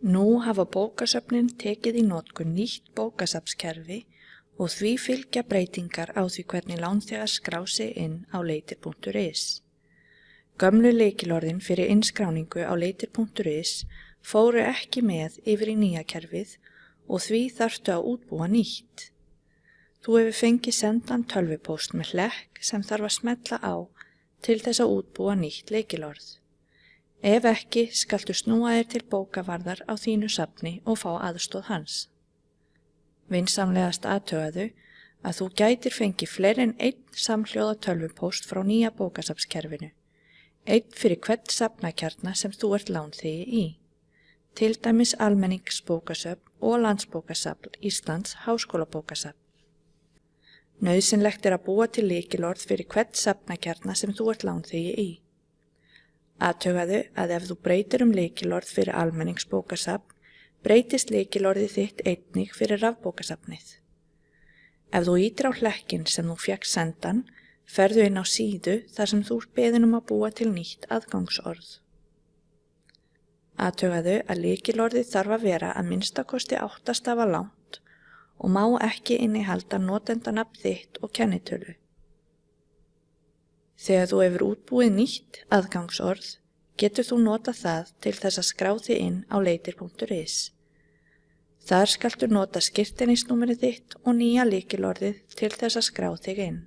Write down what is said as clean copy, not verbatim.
Nú hafa bókasöfnin tekið í notkun nýtt bókasafnskerfi og því fylgja breytingar á því hvernig lánþegar skrá sig inn á leitir.is. Gömlu lykilorðin fyrir innskráningu á leitir.is fóru ekki með yfir í nýja kerfið og því þarftu að útbúa nýtt. Þú hefur fengið sendan tölvupóst með hlekk sem þarf að smella á til þess að útbúa nýtt lykilorð. Ef ekki, skaltu snúa þér til bókavarðar á þínu safni og fá aðstoð hans. Vinsamlegast athugaðu að þú gætir fengið fleiri en einn samhljóða tölvupóst frá nýja bókasafnskerfinu, einn fyrir hvern safnakjarna sem þú ert lánþegi í, til dæmis Almenningsbókasöfn og Landsbókasafn Íslands Háskólabókasafn. Nauðsynlegt að búa til lykilorð fyrir hvern safnakjarna sem þú ert lánþegi í. Athugaðu að ef þú breytir lykilorð fyrir Almenningsbókasafn, breytist lykilorðið þitt einnig fyrir rafbókasafnið. Ef þú ýtir á hlekkinn sem þú fékkst sendan, ferðu inn á síðu þar sem þú ert beðin að búa til nýtt aðgangsorð. Athugaðu að lykilorðið þarf að vera að minnstakosti 8 stafa langt og má ekki innihalda notendanafn þitt og kennitölu. Þegar þú hefur útbúið nýtt aðgangsorð, getur þú notað það til þess að skrá þig inn á leitir.is. Þar skaltu nota skírteinisnúmerið þitt og nýja lykilorðið til þess að skrá þig inn.